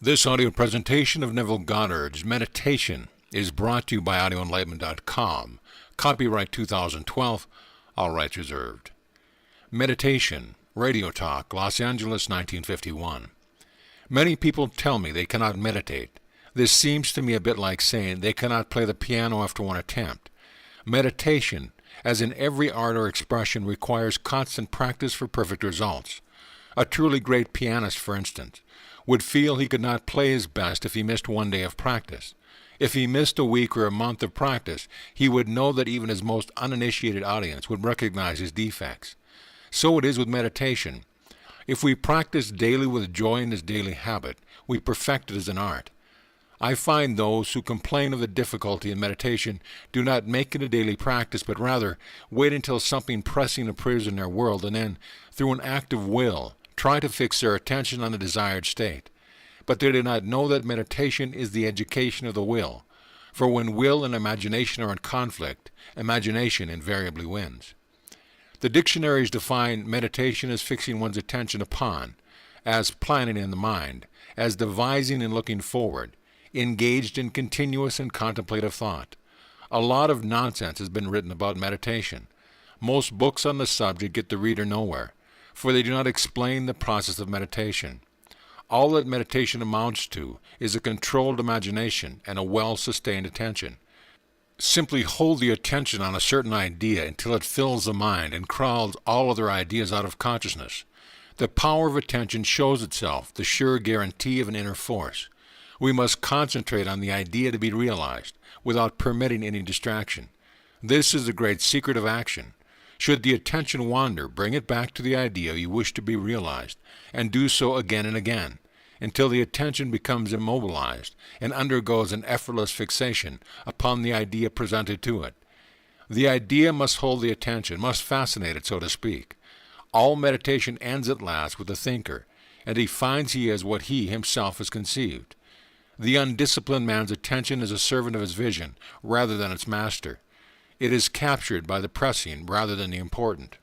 This audio presentation of Neville Goddard's Meditation is brought to you by audioenlightenment.com. Copyright 2012, all rights reserved. Meditation, Radio Talk, Los Angeles, 1951. Many people tell me they cannot meditate. This seems to me a bit like saying they cannot play the piano after one attempt. Meditation, as in every art or expression, requires constant practice for perfect results. A truly great pianist, for instance, would feel he could not play his best if he missed one day of practice. If he missed a week or a month of practice, he would know that even his most uninitiated audience would recognize his defects. So it is with meditation. If we practice daily with joy in his daily habit, we perfect it as an art. I find those who complain of the difficulty in meditation do not make it a daily practice, but rather wait until something pressing appears in their world and then, through an act of will, try to fix their attention on the desired state. But they do not know that meditation is the education of the will, for when will and imagination are in conflict, imagination invariably wins. The dictionaries define meditation as fixing one's attention upon, as planning in the mind, as devising and looking forward, engaged in continuous and contemplative thought. A lot of nonsense has been written about meditation. Most books on the subject get the reader nowhere, for they do not explain the process of meditation. All that meditation amounts to is a controlled imagination and a well-sustained attention. Simply hold the attention on a certain idea until it fills the mind and crowds all other ideas out of consciousness. The power of attention shows itself, the sure guarantee of an inner force. We must concentrate on the idea to be realized, without permitting any distraction. This is the great secret of action. Should the attention wander, bring it back to the idea you wish to be realized, and do so again and again, until the attention becomes immobilized and undergoes an effortless fixation upon the idea presented to it. The idea must hold the attention, must fascinate it, so to speak. All meditation ends at last with the thinker, and he finds he is what he himself has conceived. The undisciplined man's attention is a servant of his vision rather than its master. It is captured by the pressing rather than the important.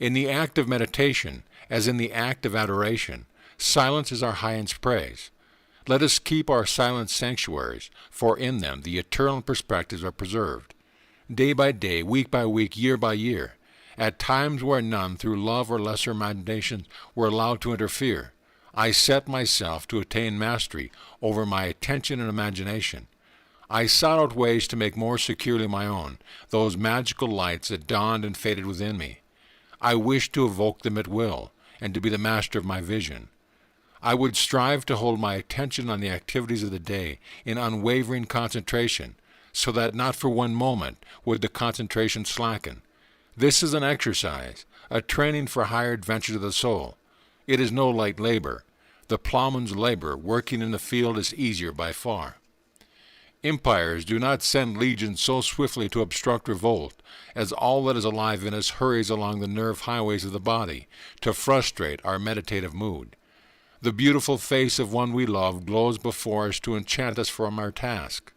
In the act of meditation, as in the act of adoration, silence is our highest praise. Let us keep our silent sanctuaries, for in them the eternal perspectives are preserved. Day by day, week by week, year by year, at times where none through love or lesser imagination were allowed to interfere, I set myself to attain mastery over my attention and imagination. I sought out ways to make more securely my own those magical lights that dawned and faded within me. I wished to evoke them at will, and to be the master of my vision. I would strive to hold my attention on the activities of the day in unwavering concentration, so that not for one moment would the concentration slacken. This is an exercise, a training for higher adventures of the soul. It is no light labor. The plowman's labor working in the field is easier by far. Empires do not send legions so swiftly to obstruct revolt as all that is alive in us hurries along the nerve highways of the body to frustrate our meditative mood. The beautiful face of one we love glows before us to enchant us from our task.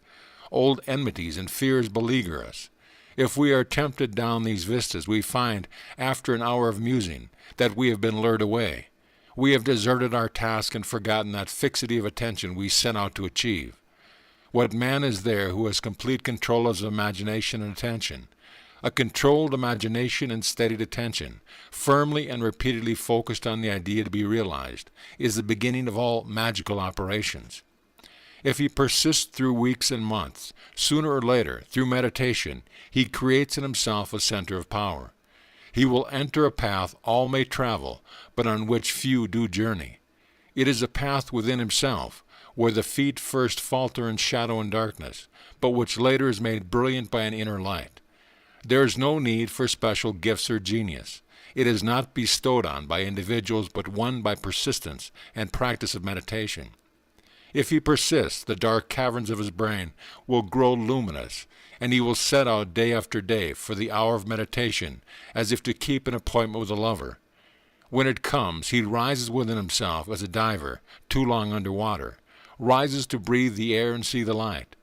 Old enmities and fears beleaguer us. If we are tempted down these vistas, we find, after an hour of musing, that we have been lured away. We have deserted our task and forgotten that fixity of attention we set out to achieve. What man is there who has complete control of his imagination and attention? A controlled imagination and steadied attention, firmly and repeatedly focused on the idea to be realized, is the beginning of all magical operations. If he persists through weeks and months, sooner or later, through meditation, he creates in himself a center of power. He will enter a path all may travel, but on which few do journey. It is a path within himself, where the feet first falter in shadow and darkness, but which later is made brilliant by an inner light. There is no need for special gifts or genius. It is not bestowed on by individuals, but won by persistence and practice of meditation. If he persists, the dark caverns of his brain will grow luminous, and he will set out day after day for the hour of meditation, as if to keep an appointment with a lover. When it comes, he rises within himself as a diver, too long under water, rises to breathe the air and see the light.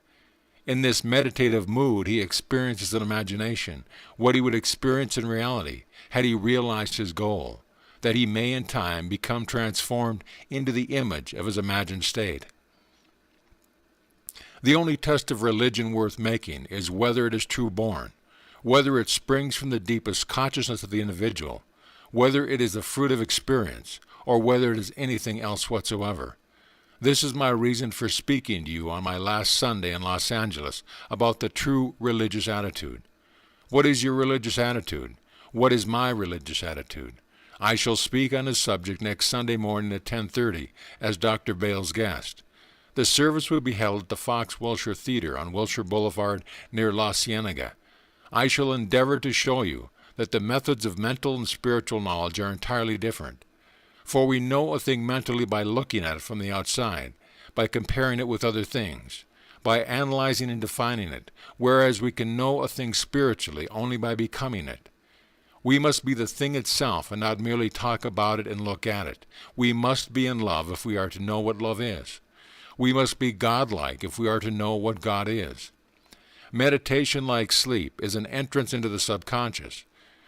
In this meditative mood he experiences in imagination what he would experience in reality had he realized his goal. that he may in time become transformed into the image of his imagined state. The only test of religion worth making is whether it is true born, whether it springs from the deepest consciousness of the individual, whether it is the fruit of experience, or whether it is anything else whatsoever. This is my reason for speaking to you on my last Sunday in Los Angeles about the true religious attitude. What is your religious attitude? What is my religious attitude? I shall speak on this subject next Sunday morning at 10:30 as Dr. Bale's guest. The service will be held at the Fox Wilshire Theater on Wilshire Boulevard near La Cienega. I shall endeavor to show you that the methods of mental and spiritual knowledge are entirely different. For we know a thing mentally by looking at it from the outside, by comparing it with other things, by analyzing and defining it, whereas we can know a thing spiritually only by becoming it. We must be the thing itself and not merely talk about it and look at it. We must be in love if we are to know what love is. We must be godlike if we are to know what God is. Meditation, like sleep, is an entrance into the subconscious.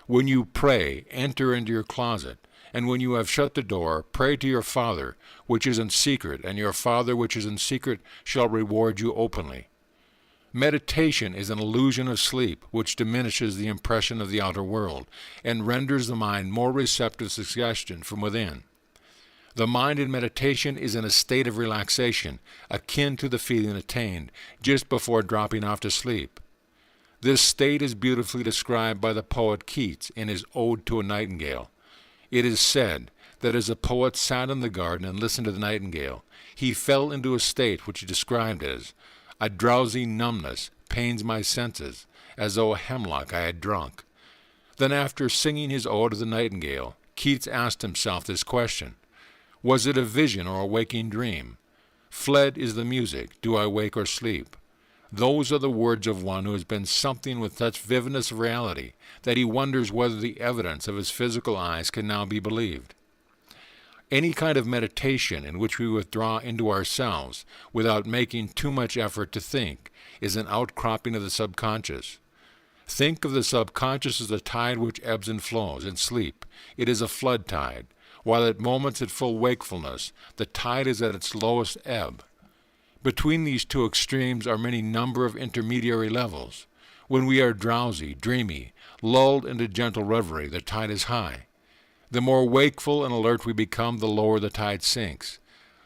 When you pray, enter into your closet, and when you have shut the door, pray to your Father, which is in secret, and your Father which is in secret shall reward you openly. Meditation is an illusion of sleep, which diminishes the impression of the outer world, and renders the mind more receptive to suggestion from within. The mind in meditation is in a state of relaxation, akin to the feeling attained just before dropping off to sleep. This state is beautifully described by the poet Keats in his Ode to a Nightingale. It is said that as the poet sat in the garden and listened to the nightingale, he fell into a state which he described as, "A drowsy numbness pains my senses, as though a hemlock I had drunk." Then after singing his Ode to the Nightingale, Keats asked himself this question: was it a vision or a waking dream? Fled is the music, do I wake or sleep? Those are the words of one who has been something with such vividness of reality that he wonders whether the evidence of his physical eyes can now be believed. Any kind of meditation in which we withdraw into ourselves without making too much effort to think is an outcropping of the subconscious. Think of the subconscious as a tide which ebbs and flows. In sleep, it is a flood tide, while at moments at full wakefulness, the tide is at its lowest ebb. Between these two extremes are many number of intermediary levels. When we are drowsy, dreamy, lulled into gentle reverie, the tide is high. The more wakeful and alert we become, the lower the tide sinks.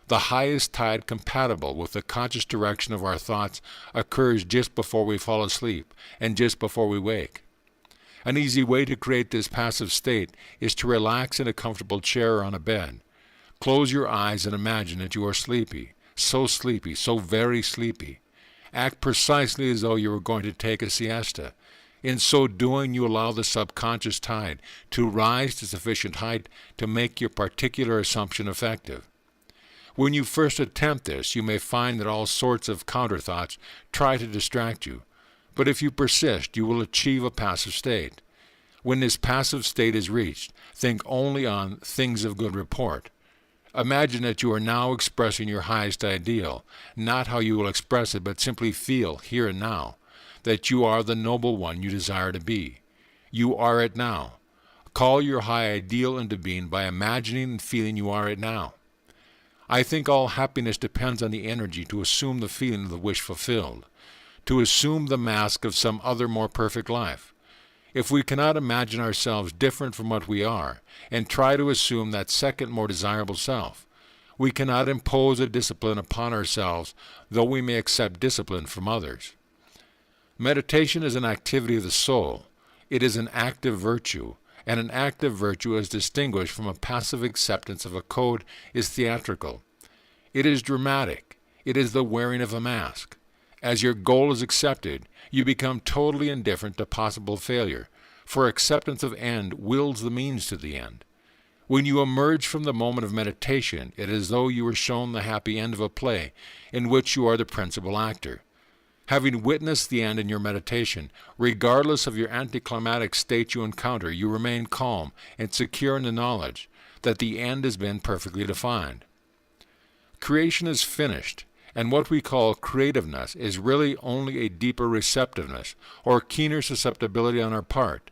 The highest tide compatible with the conscious direction of our thoughts occurs just before we fall asleep and just before we wake. An easy way to create this passive state is to relax in a comfortable chair or on a bed. Close your eyes and imagine that you are sleepy, so very sleepy. Act precisely as though you were going to take a siesta. In so doing, you allow the subconscious tide to rise to sufficient height to make your particular assumption effective. When you first attempt this, you may find that all sorts of counter-thoughts try to distract you. But if you persist, you will achieve a passive state. When this passive state is reached, think only on things of good report. Imagine that you are now expressing your highest ideal, not how you will express it, but simply feel, here and now, that you are the noble one you desire to be. You are it now. Call your high ideal into being by imagining and feeling you are it now. I think all happiness depends on the energy to assume the feeling of the wish fulfilled, to assume the mask of some other more perfect life. If we cannot imagine ourselves different from what we are, and try to assume that second more desirable self, we cannot impose a discipline upon ourselves, though we may accept discipline from others. Meditation is an activity of the soul. It is an active virtue, and an active virtue, as distinguished from a passive acceptance of a code, is theatrical. It is dramatic. It is the wearing of a mask. As your goal is accepted, you become totally indifferent to possible failure, for acceptance of end wills the means to the end. When you emerge from the moment of meditation, it is as though you were shown the happy end of a play in which you are the principal actor. Having witnessed the end in your meditation, regardless of your anticlimactic state you encounter, you remain calm and secure in the knowledge that the end has been perfectly defined. Creation is finished, and what we call creativeness is really only a deeper receptiveness or keener susceptibility on our part.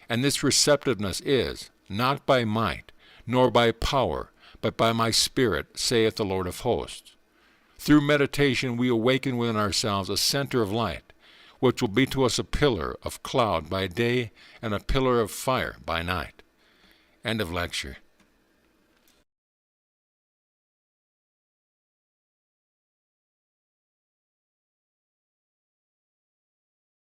And this receptiveness is, not by might, nor by power, but by my Spirit, saith the Lord of hosts. Through meditation we awaken within ourselves a center of light, which will be to us a pillar of cloud by day and a pillar of fire by night. End of lecture.